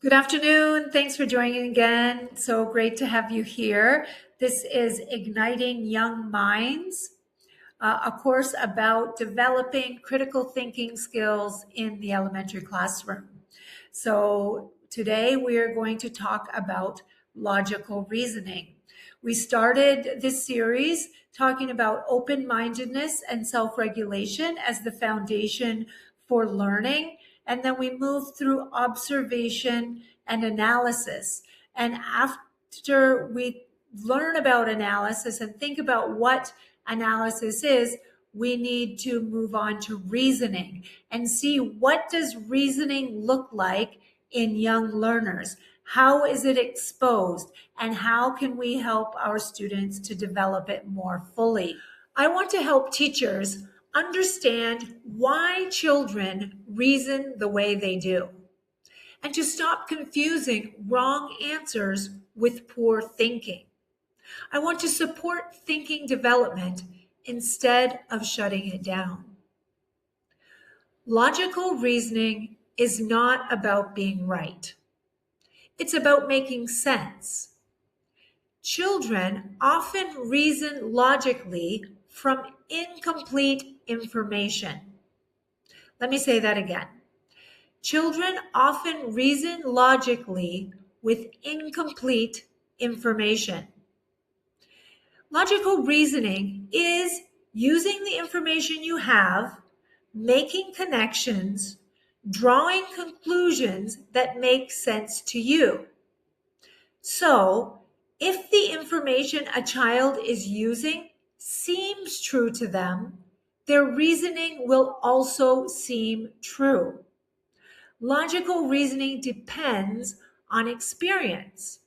Good afternoon. Thanks for joining again. So great to have you here. This is Igniting Young Minds, a course about developing critical thinking skills in the elementary classroom. So today we are going to talk about logical reasoning. We started this series talking about open-mindedness and self-regulation as the foundation for learning. And then we moved through observation and analysis. And after we learn about analysis and think about what analysis is, we need to move on to reasoning and see what does reasoning look like in young learners? How is it exposed? And how can we help our students to develop it more fully? I want to help teachers understand why children reason the way they do and to stop confusing wrong answers with poor thinking. I want to support thinking development instead of shutting it down. Logical reasoning is not about being right. It's about making sense. Children often reason logically from incomplete information. Let me say that again. Children often reason logically with incomplete information. Logical reasoning is using the information you have, making connections, drawing conclusions that make sense to you. So, if the information a child is using seems true to them, their reasoning will also seem true. Logical reasoning depends on experience.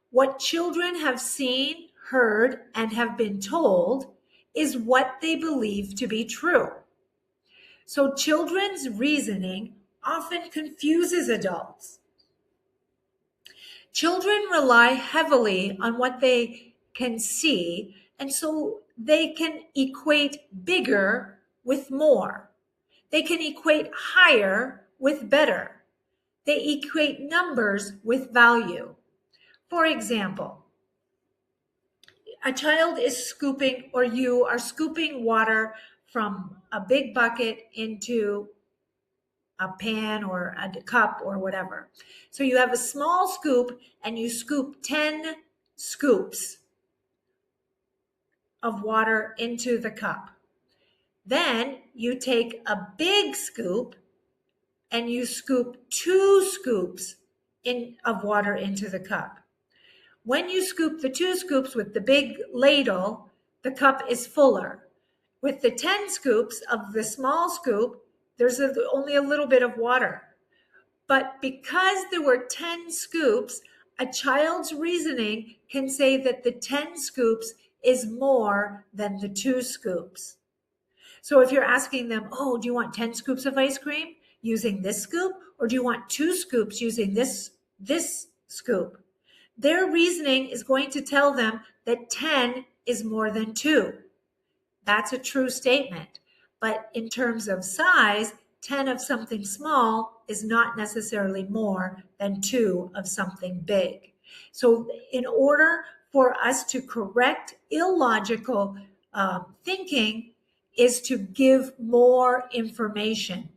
What children have seen, heard, and have been told is what they believe to be true. So children's reasoning often confuses adults. Children rely heavily on what they can see, and so they can equate bigger with more. They can equate higher with better. They equate numbers with value. For example, a child is scooping, or you are scooping water from a big bucket into a pan or a cup or whatever. So you have a small scoop and you scoop 10 scoops of water into the cup. Then you take a big scoop and you scoop 2 scoops of water into the cup. When you scoop the 2 scoops with the big ladle, the cup is fuller. With the 10 scoops of the small scoop, there's only a little bit of water. But because there were 10 scoops, a child's reasoning can say that the 10 scoops is more than the 2 scoops. So if you're asking them, oh, do you want 10 scoops of ice cream using this scoop? Or do you want 2 scoops using this scoop? Their reasoning is going to tell them that 10 is more than 2. That's a true statement. But in terms of size, 10 of something small is not necessarily more than 2 of something big. So in order for us to correct illogical thinking is to give more information.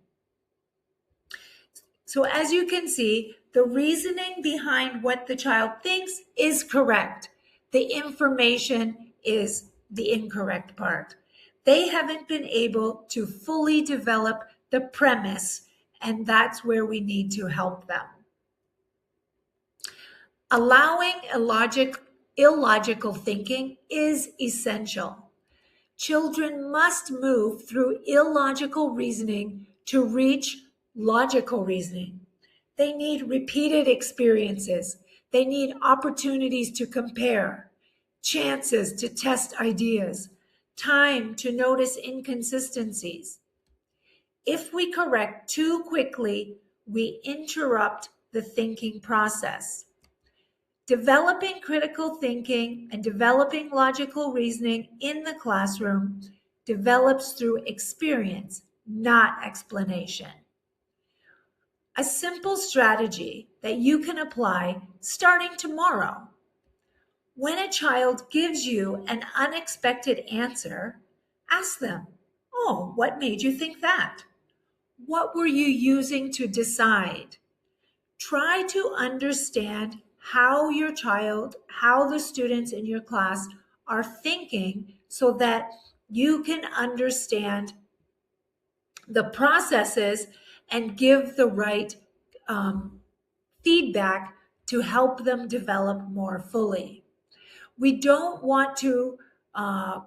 So as you can see, the reasoning behind what the child thinks is correct. The information is the incorrect part. They haven't been able to fully develop the premise, and that's where we need to help them. Allowing illogical thinking is essential. Children must move through illogical reasoning to reach logical reasoning. They need repeated experiences. They need opportunities to compare, chances to test ideas, time to notice inconsistencies. If we correct too quickly, we interrupt the thinking process. Developing critical thinking and developing logical reasoning in the classroom develops through experience, not explanation. A simple strategy that you can apply starting tomorrow. When a child gives you an unexpected answer, ask them, "Oh, what made you think that? What were you using to decide?" Try to understand how your child, how the students in your class are thinking so that you can understand the processes and give the right feedback to help them develop more fully. We don't want to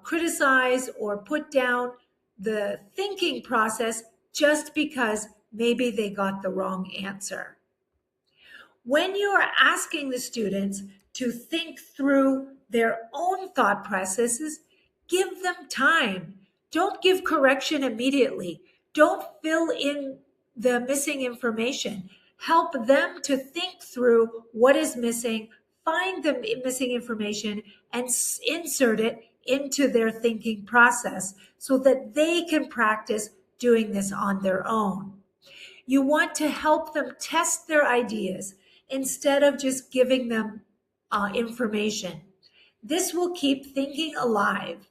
criticize or put down the thinking process just because maybe they got the wrong answer. When you are asking the students to think through their own thought processes, give them time. Don't give correction immediately. Don't fill in the missing information. Help them to think through what is missing, find the missing information, and insert it into their thinking process so that they can practice doing this on their own. You want to help them test their ideas instead of just giving them information. This will keep thinking alive.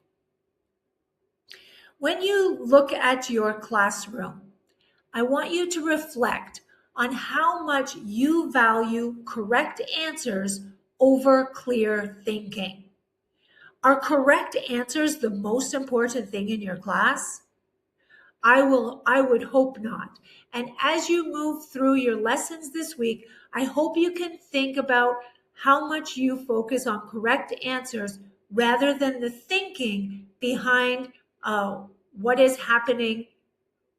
When you look at your classroom, I want you to reflect on how much you value correct answers over clear thinking. Are correct answers the most important thing in your class? I would hope not. And as you move through your lessons this week, I hope you can think about how much you focus on correct answers rather than the thinking behind what is happening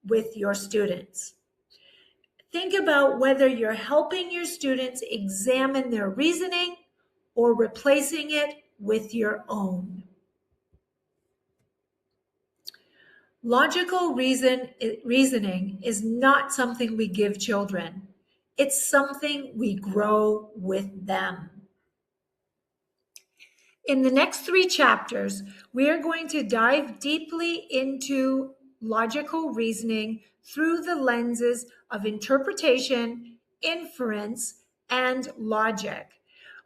with your students. Think about whether you're helping your students examine their reasoning or replacing it with your own. Logical reasoning is not something we give children. It's something we grow with them. In the next 3 chapters, we are going to dive deeply into logical reasoning through the lenses of interpretation, inference, and logic.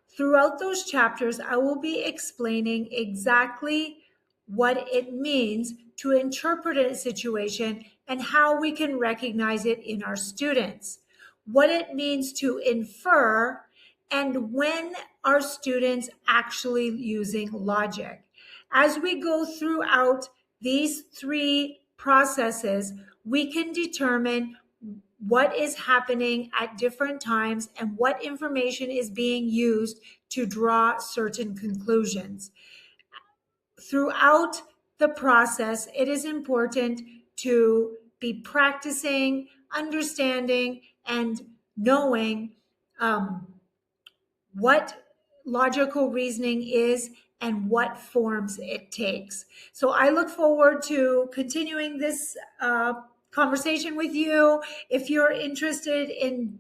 Throughout those chapters, I will be explaining exactly what it means to interpret a situation and how we can recognize it in our students, what it means to infer, and when are students actually using logic. As we go throughout these 3 processes, we can determine what is happening at different times and what information is being used to draw certain conclusions. Throughout the process, it is important to be practicing, understanding, and knowing what logical reasoning is and what forms it takes. So I look forward to continuing this conversation with you. If you're interested in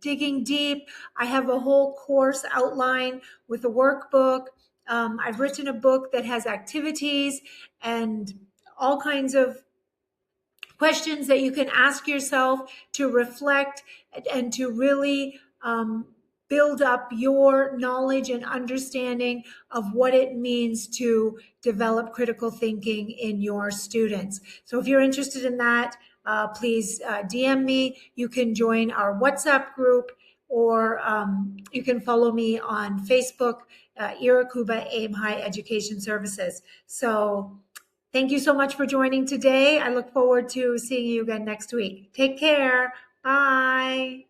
digging deep, I have a whole course outline with a workbook. I've written a book that has activities and all kinds of questions that you can ask yourself to reflect and to really build up your knowledge and understanding of what it means to develop critical thinking in your students. So if you're interested in that, please DM me. You can join our WhatsApp group, or you can follow me on Facebook, Irakuba Aim High Education Services. So thank you so much for joining today. I look forward to seeing you again next week. Take care. Bye.